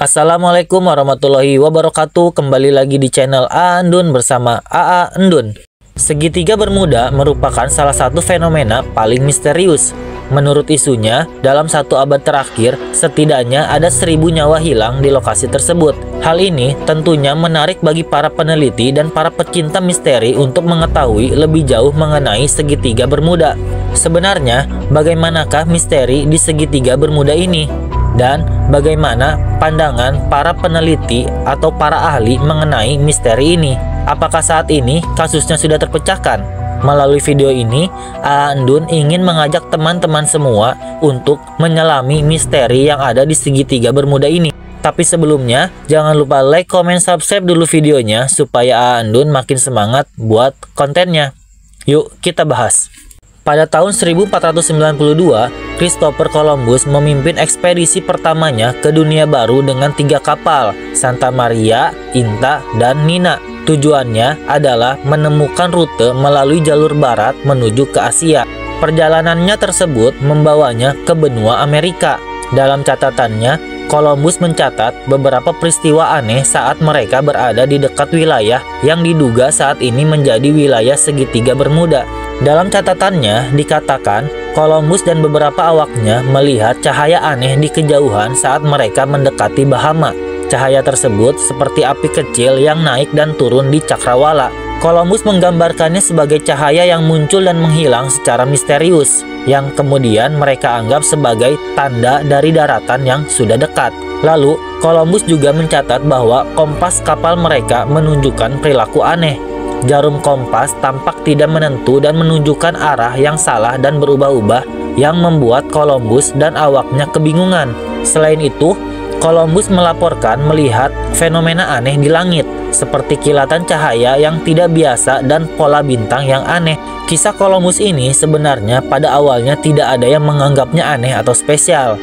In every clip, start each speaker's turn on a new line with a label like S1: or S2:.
S1: Assalamualaikum warahmatullahi wabarakatuh. Kembali lagi di channel AA Endun bersama AA Endun. Segitiga Bermuda merupakan salah satu fenomena paling misterius. Menurut isunya, dalam satu abad terakhir, setidaknya ada 1000 nyawa hilang di lokasi tersebut. Hal ini tentunya menarik bagi para peneliti dan para pecinta misteri untuk mengetahui lebih jauh mengenai segitiga Bermuda. Sebenarnya, bagaimanakah misteri di segitiga Bermuda ini? Dan bagaimana pandangan para peneliti atau para ahli mengenai misteri ini? Apakah saat ini kasusnya sudah terpecahkan? Melalui video ini, AA Endun ingin mengajak teman-teman semua untuk menyelami misteri yang ada di segitiga Bermuda ini. Tapi sebelumnya, jangan lupa like, comment, subscribe dulu videonya supaya AA Endun makin semangat buat kontennya. Yuk kita bahas. Pada tahun 1492, Christopher Columbus memimpin ekspedisi pertamanya ke dunia baru dengan 3 kapal, Santa Maria, Inta, dan Nina. Tujuannya adalah menemukan rute melalui jalur barat menuju ke Asia. Perjalanannya tersebut membawanya ke benua Amerika. Dalam catatannya, Columbus mencatat beberapa peristiwa aneh saat mereka berada di dekat wilayah yang diduga saat ini menjadi wilayah segitiga Bermuda. Dalam catatannya dikatakan Columbus dan beberapa awaknya melihat cahaya aneh di kejauhan saat mereka mendekati Bahama. Cahaya tersebut seperti api kecil yang naik dan turun di cakrawala. Columbus menggambarkannya sebagai cahaya yang muncul dan menghilang secara misterius, yang kemudian mereka anggap sebagai tanda dari daratan yang sudah dekat. Lalu, Columbus juga mencatat bahwa kompas kapal mereka menunjukkan perilaku aneh. Jarum kompas tampak tidak menentu dan menunjukkan arah yang salah dan berubah-ubah, yang membuat Columbus dan awaknya kebingungan. Selain itu, Columbus melaporkan melihat fenomena aneh di langit, seperti kilatan cahaya yang tidak biasa dan pola bintang yang aneh. Kisah Columbus ini sebenarnya pada awalnya tidak ada yang menganggapnya aneh atau spesial.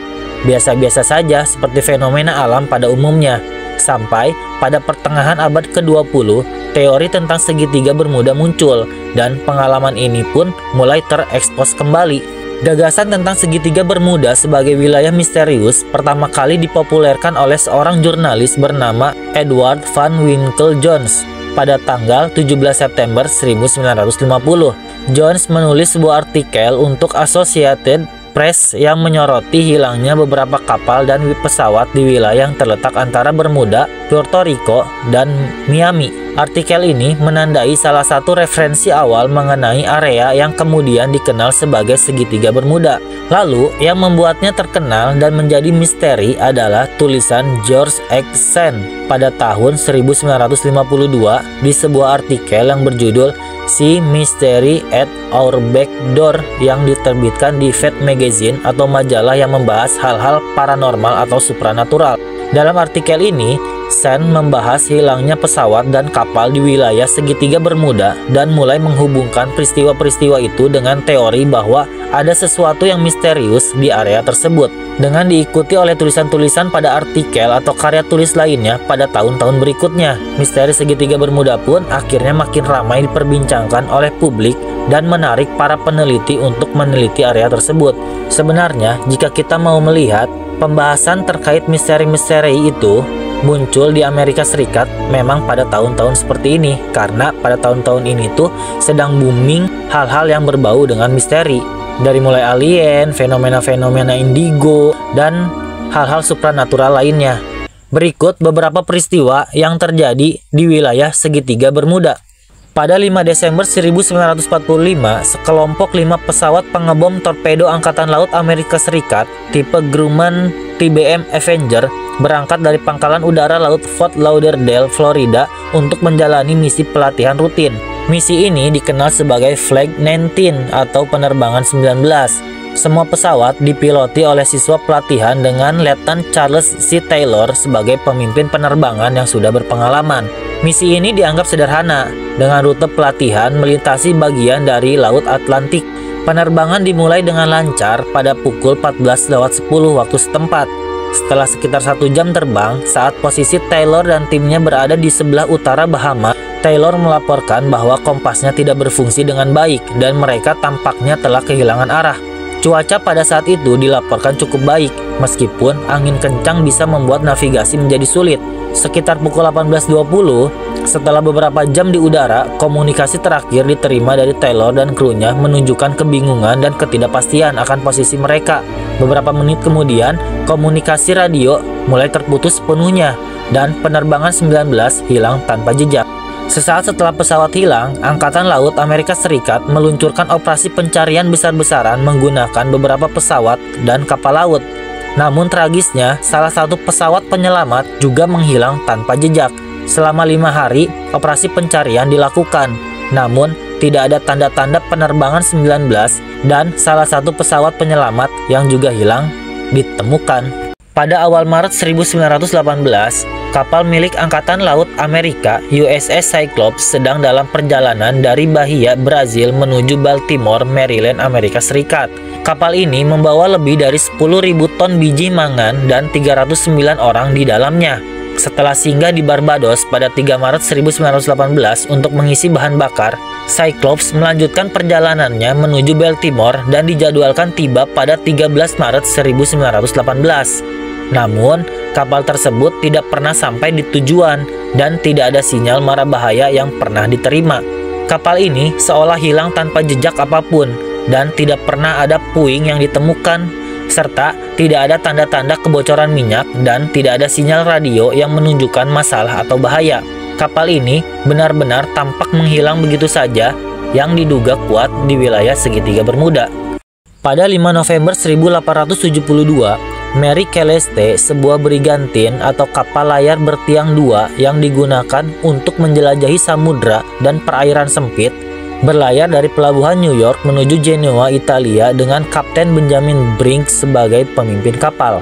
S1: Biasa-biasa saja seperti fenomena alam pada umumnya. Sampai pada pertengahan abad ke-20, teori tentang segitiga Bermuda muncul, dan pengalaman ini pun mulai terekspos kembali. Gagasan tentang segitiga Bermuda sebagai wilayah misterius pertama kali dipopulerkan oleh seorang jurnalis bernama Edward Van Winkle Jones pada tanggal 17 September 1950. Jones menulis sebuah artikel untuk Associated Press yang menyoroti hilangnya beberapa kapal dan pesawat di wilayah yang terletak antara Bermuda, Puerto Rico, dan Miami. Artikel ini menandai salah satu referensi awal mengenai area yang kemudian dikenal sebagai segitiga Bermuda. Lalu, yang membuatnya terkenal dan menjadi misteri adalah tulisan George X. Sand pada tahun 1952 di sebuah artikel yang berjudul "See Mystery at Our Back Door" yang diterbitkan di Fate Magazine atau majalah yang membahas hal-hal paranormal atau supranatural. Dalam artikel ini, Sand membahas hilangnya pesawat dan kapal di wilayah segitiga Bermuda dan mulai menghubungkan peristiwa-peristiwa itu dengan teori bahwa ada sesuatu yang misterius di area tersebut. Dengan diikuti oleh tulisan-tulisan pada artikel atau karya tulis lainnya pada tahun-tahun berikutnya, misteri segitiga Bermuda pun akhirnya makin ramai diperbincangkan oleh publik dan menarik para peneliti untuk meneliti area tersebut. Sebenarnya, jika kita mau melihat, pembahasan terkait misteri-misteri itu muncul di Amerika Serikat memang pada tahun-tahun seperti ini, karena pada tahun-tahun ini tuh sedang booming hal-hal yang berbau dengan misteri, dari mulai alien, fenomena-fenomena indigo, dan hal-hal supranatural lainnya. Berikut beberapa peristiwa yang terjadi di wilayah segitiga Bermuda. Pada 5 Desember 1945, sekelompok 5 pesawat pengebom torpedo Angkatan Laut Amerika Serikat tipe Grumman TBM Avenger berangkat dari Pangkalan Udara Laut Fort Lauderdale, Florida untuk menjalani misi pelatihan rutin. Misi ini dikenal sebagai Flight 19 atau penerbangan 19. Semua pesawat dipiloti oleh siswa pelatihan dengan Letnan Charles C. Taylor sebagai pemimpin penerbangan yang sudah berpengalaman. Misi ini dianggap sederhana, dengan rute pelatihan melintasi bagian dari Laut Atlantik. Penerbangan dimulai dengan lancar pada pukul 14.10 waktu setempat. Setelah sekitar 1 jam terbang, saat posisi Taylor dan timnya berada di sebelah utara Bahama, Taylor melaporkan bahwa kompasnya tidak berfungsi dengan baik dan mereka tampaknya telah kehilangan arah. Cuaca pada saat itu dilaporkan cukup baik, Meskipun angin kencang bisa membuat navigasi menjadi sulit. Sekitar pukul 18.20, setelah beberapa jam di udara, komunikasi terakhir diterima dari Taylor dan krunya menunjukkan kebingungan dan ketidakpastian akan posisi mereka. Beberapa menit kemudian, komunikasi radio mulai terputus sepenuhnya dan penerbangan 19 hilang tanpa jejak. Sesaat setelah pesawat hilang, Angkatan Laut Amerika Serikat meluncurkan operasi pencarian besar-besaran menggunakan beberapa pesawat dan kapal laut. Namun tragisnya, salah satu pesawat penyelamat juga menghilang tanpa jejak. Selama 5 hari, operasi pencarian dilakukan. Namun, tidak ada tanda-tanda penerbangan 19 dan salah satu pesawat penyelamat yang juga hilang ditemukan. Pada awal Maret 1918, kapal milik Angkatan Laut Amerika USS Cyclops sedang dalam perjalanan dari Bahia, Brazil menuju Baltimore, Maryland, Amerika Serikat. Kapal ini membawa lebih dari 10.000 ton biji mangan dan 309 orang di dalamnya. Setelah singgah di Barbados pada 3 Maret 1918 untuk mengisi bahan bakar, Cyclops melanjutkan perjalanannya menuju Baltimore dan dijadwalkan tiba pada 13 Maret 1918. Namun, kapal tersebut tidak pernah sampai di tujuan dan tidak ada sinyal mara bahaya yang pernah diterima. Kapal ini seolah hilang tanpa jejak apapun dan tidak pernah ada puing yang ditemukan, serta tidak ada tanda-tanda kebocoran minyak dan tidak ada sinyal radio yang menunjukkan masalah atau bahaya. Kapal ini benar-benar tampak menghilang begitu saja yang diduga kuat di wilayah segitiga Bermuda. Pada 5 November 1872, Mary Celeste, sebuah brigantine atau kapal layar bertiang 2 yang digunakan untuk menjelajahi samudra dan perairan sempit, berlayar dari pelabuhan New York menuju Genoa, Italia dengan Kapten Benjamin Brinks sebagai pemimpin kapal.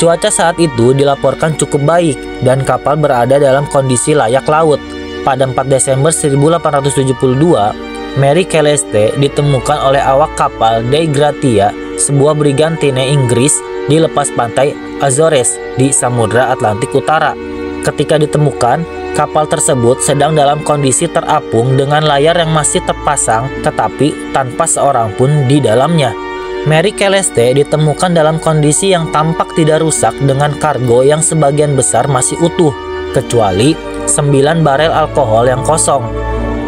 S1: Cuaca saat itu dilaporkan cukup baik dan kapal berada dalam kondisi layak laut. Pada 4 Desember 1872, Mary Celeste ditemukan oleh awak kapal Dei Gratia, sebuah brigantine Inggris di lepas pantai Azores di Samudra Atlantik Utara. Ketika ditemukan, kapal tersebut sedang dalam kondisi terapung dengan layar yang masih terpasang tetapi tanpa seorang pun di dalamnya. Mary Celeste ditemukan dalam kondisi yang tampak tidak rusak dengan kargo yang sebagian besar masih utuh, kecuali 9 barel alkohol yang kosong.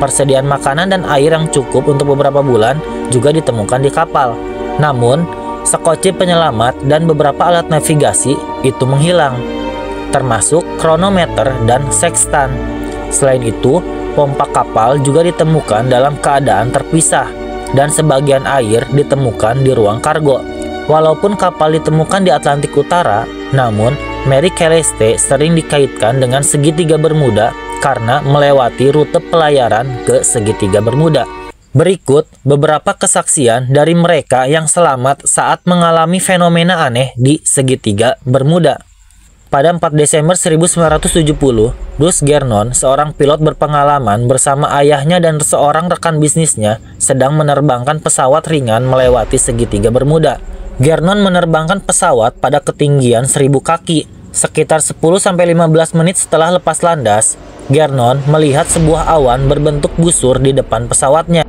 S1: Persediaan makanan dan air yang cukup untuk beberapa bulan juga ditemukan di kapal. Namun, sekoci penyelamat dan beberapa alat navigasi itu menghilang, termasuk kronometer dan sextant. Selain itu, pompa kapal juga ditemukan dalam keadaan terpisah dan sebagian air ditemukan di ruang kargo. Walaupun kapal ditemukan di Atlantik Utara, namun Mary Celeste sering dikaitkan dengan segitiga Bermuda karena melewati rute pelayaran ke segitiga Bermuda. Berikut beberapa kesaksian dari mereka yang selamat saat mengalami fenomena aneh di segitiga Bermuda. Pada 4 Desember 1970, Bruce Gernon, seorang pilot berpengalaman bersama ayahnya dan seorang rekan bisnisnya, sedang menerbangkan pesawat ringan melewati segitiga Bermuda. Gernon menerbangkan pesawat pada ketinggian 1000 kaki. Sekitar 10-15 menit setelah lepas landas, Gernon melihat sebuah awan berbentuk busur di depan pesawatnya.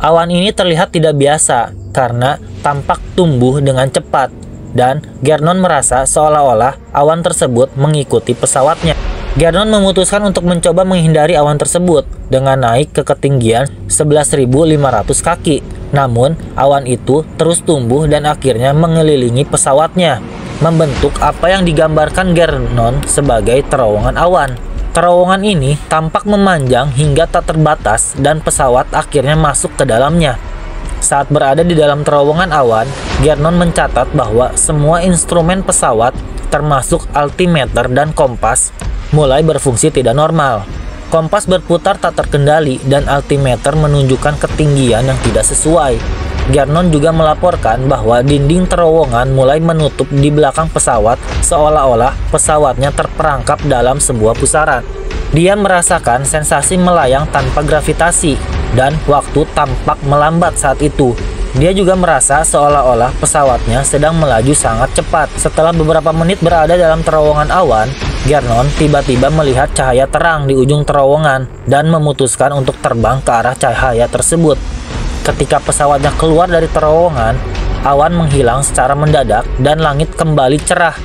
S1: Awan ini terlihat tidak biasa karena tampak tumbuh dengan cepat, dan Gernon merasa seolah-olah awan tersebut mengikuti pesawatnya. Gernon memutuskan untuk mencoba menghindari awan tersebut dengan naik ke ketinggian 11.500 kaki. Namun, awan itu terus tumbuh dan akhirnya mengelilingi pesawatnya, membentuk apa yang digambarkan Gernon sebagai terowongan awan. Terowongan ini tampak memanjang hingga tak terbatas dan pesawat akhirnya masuk ke dalamnya. Saat berada di dalam terowongan awan, Gernon mencatat bahwa semua instrumen pesawat, termasuk altimeter dan kompas, mulai berfungsi tidak normal. Kompas berputar tak terkendali dan altimeter menunjukkan ketinggian yang tidak sesuai. Gernon juga melaporkan bahwa dinding terowongan mulai menutup di belakang pesawat seolah-olah pesawatnya terperangkap dalam sebuah pusaran. Dia merasakan sensasi melayang tanpa gravitasi dan waktu tampak melambat saat itu. Dia juga merasa seolah-olah pesawatnya sedang melaju sangat cepat. Setelah beberapa menit berada dalam terowongan awan, Gernon tiba-tiba melihat cahaya terang di ujung terowongan dan memutuskan untuk terbang ke arah cahaya tersebut. Ketika pesawatnya keluar dari terowongan, awan menghilang secara mendadak dan langit kembali cerah.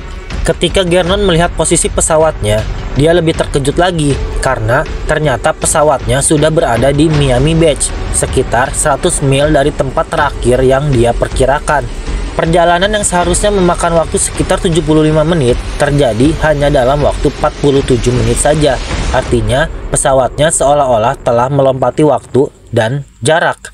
S1: Ketika Gernon melihat posisi pesawatnya, dia lebih terkejut lagi karena ternyata pesawatnya sudah berada di Miami Beach, sekitar 100 mil dari tempat terakhir yang dia perkirakan. Perjalanan yang seharusnya memakan waktu sekitar 75 menit terjadi hanya dalam waktu 47 menit saja. Artinya, pesawatnya seolah-olah telah melompati waktu dan jarak.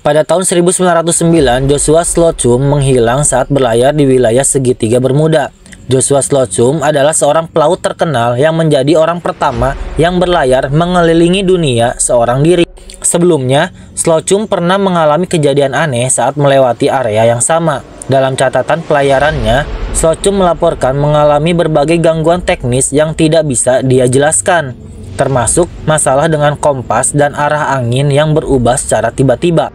S1: Pada tahun 1909, Joshua Slocum menghilang saat berlayar di wilayah segitiga Bermuda. Joshua Slocum adalah seorang pelaut terkenal yang menjadi orang pertama yang berlayar mengelilingi dunia seorang diri. Sebelumnya, Slocum pernah mengalami kejadian aneh saat melewati area yang sama. Dalam catatan pelayarannya, Slocum melaporkan mengalami berbagai gangguan teknis yang tidak bisa dia jelaskan, termasuk masalah dengan kompas dan arah angin yang berubah secara tiba-tiba.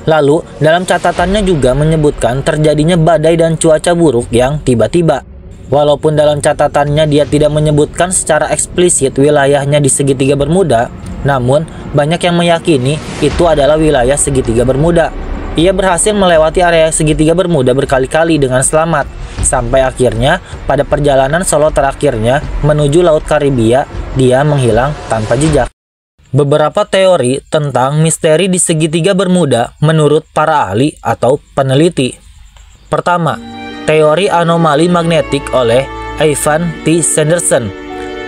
S1: Lalu, dalam catatannya juga menyebutkan terjadinya badai dan cuaca buruk yang tiba-tiba. Walaupun dalam catatannya dia tidak menyebutkan secara eksplisit wilayahnya di segitiga Bermuda, namun banyak yang meyakini itu adalah wilayah segitiga Bermuda. Ia berhasil melewati area segitiga Bermuda berkali-kali dengan selamat, sampai akhirnya pada perjalanan solo terakhirnya menuju Laut Karibia, dia menghilang tanpa jejak. Beberapa teori tentang misteri di segitiga Bermuda menurut para ahli atau peneliti. Pertama, teori anomali magnetik oleh Ivan T. Sanderson.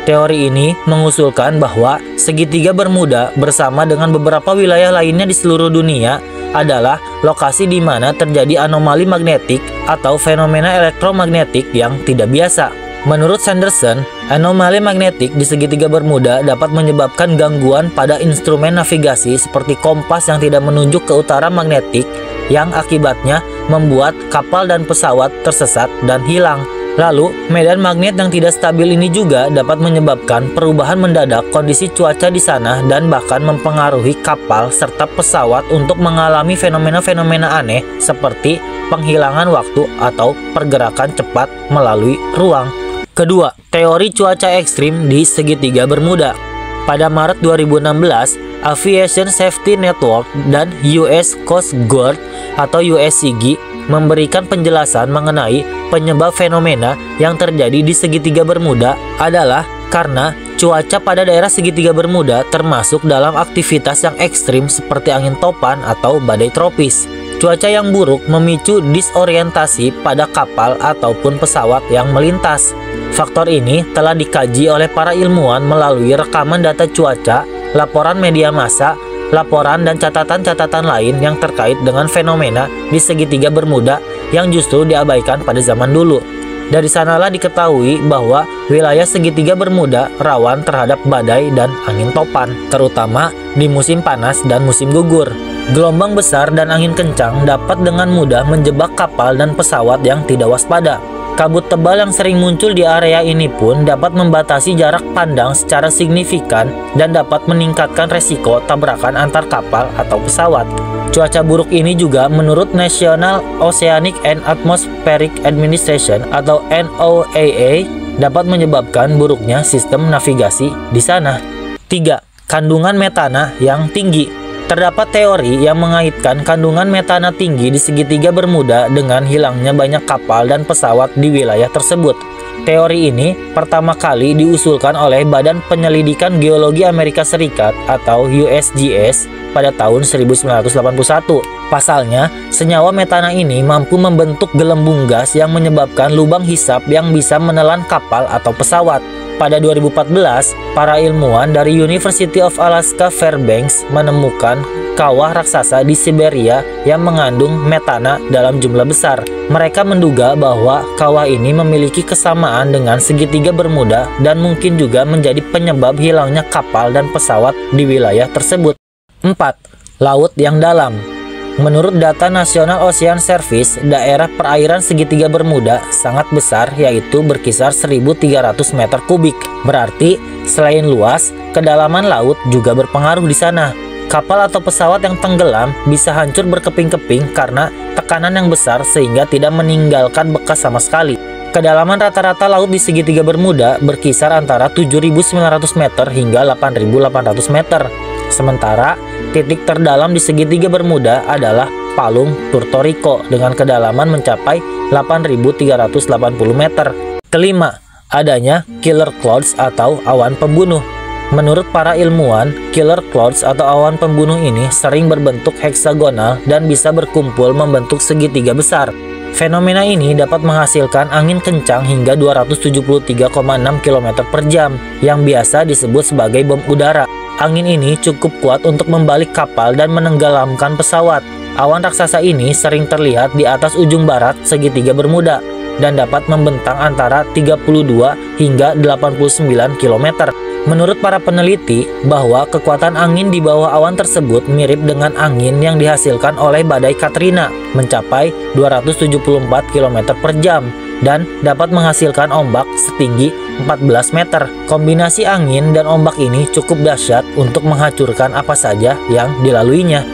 S1: Teori ini mengusulkan bahwa segitiga Bermuda bersama dengan beberapa wilayah lainnya di seluruh dunia adalah lokasi di mana terjadi anomali magnetik atau fenomena elektromagnetik yang tidak biasa. Menurut Sanderson, anomali magnetik di segitiga Bermuda dapat menyebabkan gangguan pada instrumen navigasi seperti kompas yang tidak menunjuk ke utara magnetik, yang akibatnya membuat kapal dan pesawat tersesat dan hilang. Lalu, medan magnet yang tidak stabil ini juga dapat menyebabkan perubahan mendadak kondisi cuaca di sana dan bahkan mempengaruhi kapal serta pesawat untuk mengalami fenomena-fenomena aneh seperti penghilangan waktu atau pergerakan cepat melalui ruang. Kedua, teori cuaca ekstrim di segitiga Bermuda. Pada Maret 2016, Aviation Safety Network dan US Coast Guard atau USCG memberikan penjelasan mengenai penyebab fenomena yang terjadi di segitiga Bermuda adalah karena cuaca pada daerah segitiga Bermuda termasuk dalam aktivitas yang ekstrim seperti angin topan atau badai tropis. Cuaca yang buruk memicu disorientasi pada kapal ataupun pesawat yang melintas. Faktor ini telah dikaji oleh para ilmuwan melalui rekaman data cuaca, laporan media massa, laporan dan catatan-catatan lain yang terkait dengan fenomena di segitiga Bermuda yang justru diabaikan pada zaman dulu. Dari sanalah diketahui bahwa wilayah segitiga Bermuda rawan terhadap badai dan angin topan, terutama di musim panas dan musim gugur. Gelombang besar dan angin kencang dapat dengan mudah menjebak kapal dan pesawat yang tidak waspada. Kabut tebal yang sering muncul di area ini pun dapat membatasi jarak pandang secara signifikan dan dapat meningkatkan resiko tabrakan antar kapal atau pesawat. Cuaca buruk ini juga menurut National Oceanic and Atmospheric Administration atau NOAA dapat menyebabkan buruknya sistem navigasi di sana. 3. Kandungan metana yang tinggi. Terdapat teori yang mengaitkan kandungan metana tinggi di segitiga Bermuda dengan hilangnya banyak kapal dan pesawat di wilayah tersebut. Teori ini pertama kali diusulkan oleh Badan Penyelidikan Geologi Amerika Serikat atau USGS pada tahun 1981. Pasalnya, senyawa metana ini mampu membentuk gelembung gas yang menyebabkan lubang hisap yang bisa menelan kapal atau pesawat. Pada 2014, para ilmuwan dari University of Alaska Fairbanks menemukan kawah raksasa di Siberia yang mengandung metana dalam jumlah besar. Mereka menduga bahwa kawah ini memiliki kesamaan dengan segitiga Bermuda dan mungkin juga menjadi penyebab hilangnya kapal dan pesawat di wilayah tersebut. 4. Laut yang dalam. Menurut data National Ocean Service, daerah perairan segitiga Bermuda sangat besar, yaitu berkisar 1.300 meter kubik. Berarti, selain luas, kedalaman laut juga berpengaruh di sana. Kapal atau pesawat yang tenggelam bisa hancur berkeping-keping karena tekanan yang besar sehingga tidak meninggalkan bekas sama sekali. Kedalaman rata-rata laut di segitiga Bermuda berkisar antara 7.900 meter hingga 8.800 meter. Sementara, titik terdalam di segitiga Bermuda adalah Palung, Puerto Rico dengan kedalaman mencapai 8.380 meter. Kelima, adanya killer clouds atau awan pembunuh. Menurut para ilmuwan, killer clouds atau awan pembunuh ini sering berbentuk heksagonal dan bisa berkumpul membentuk segitiga besar. Fenomena ini dapat menghasilkan angin kencang hingga 273,6 km per jam yang biasa disebut sebagai bom udara. Angin ini cukup kuat untuk membalik kapal dan menenggelamkan pesawat. Awan raksasa ini sering terlihat di atas ujung barat segitiga Bermuda dan dapat membentang antara 32 hingga 89 km. Menurut para peneliti, bahwa kekuatan angin di bawah awan tersebut mirip dengan angin yang dihasilkan oleh badai Katrina, mencapai 274 km per jam, dan dapat menghasilkan ombak setinggi 14 meter. Kombinasi angin dan ombak ini cukup dahsyat untuk menghancurkan apa saja yang dilaluinya.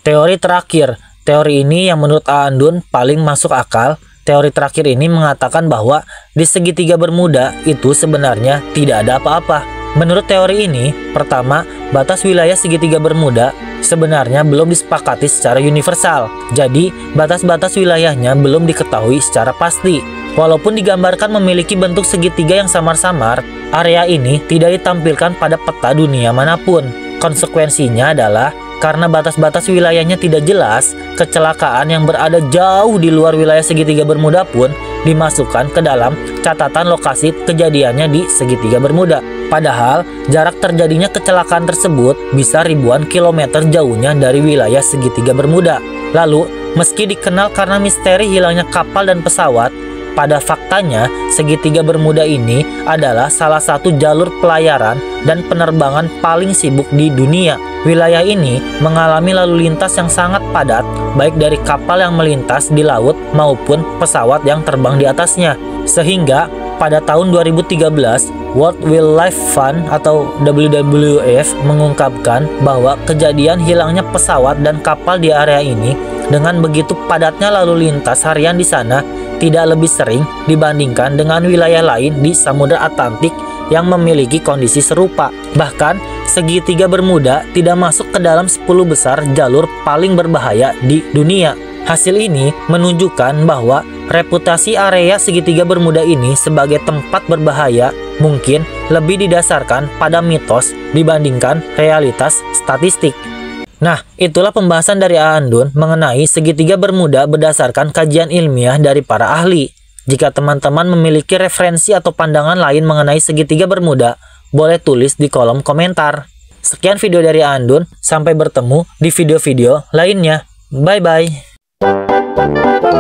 S1: Teori terakhir, teori ini yang menurut Aandun paling masuk akal. Teori terakhir ini mengatakan bahwa di segitiga Bermuda itu sebenarnya tidak ada apa-apa. Menurut teori ini, pertama, batas wilayah segitiga Bermuda sebenarnya belum disepakati secara universal. Jadi, batas-batas wilayahnya belum diketahui secara pasti. Walaupun digambarkan memiliki bentuk segitiga yang samar-samar, area ini tidak ditampilkan pada peta dunia manapun. Konsekuensinya adalah karena batas-batas wilayahnya tidak jelas, kecelakaan yang berada jauh di luar wilayah segitiga Bermuda pun dimasukkan ke dalam catatan lokasi kejadiannya di segitiga Bermuda. Padahal, jarak terjadinya kecelakaan tersebut bisa ribuan kilometer jauhnya dari wilayah segitiga Bermuda. Lalu, meski dikenal karena misteri hilangnya kapal dan pesawat, pada faktanya segitiga Bermuda ini adalah salah satu jalur pelayaran dan penerbangan paling sibuk di dunia. Wilayah ini mengalami lalu lintas yang sangat padat, baik dari kapal yang melintas di laut maupun pesawat yang terbang di atasnya. Sehingga pada tahun 2013, World Wildlife Fund atau WWF mengungkapkan bahwa kejadian hilangnya pesawat dan kapal di area ini dengan begitu padatnya lalu lintas harian di sana tidak lebih sering dibandingkan dengan wilayah lain di Samudra Atlantik yang memiliki kondisi serupa. Bahkan, segitiga Bermuda tidak masuk ke dalam 10 besar jalur paling berbahaya di dunia. Hasil ini menunjukkan bahwa reputasi area segitiga Bermuda ini sebagai tempat berbahaya mungkin lebih didasarkan pada mitos dibandingkan realitas statistik. Nah, itulah pembahasan dari Aandun mengenai segitiga Bermuda berdasarkan kajian ilmiah dari para ahli. Jika teman-teman memiliki referensi atau pandangan lain mengenai segitiga Bermuda, boleh tulis di kolom komentar. Sekian video dari Aandun, sampai bertemu di video-video lainnya. Bye-bye.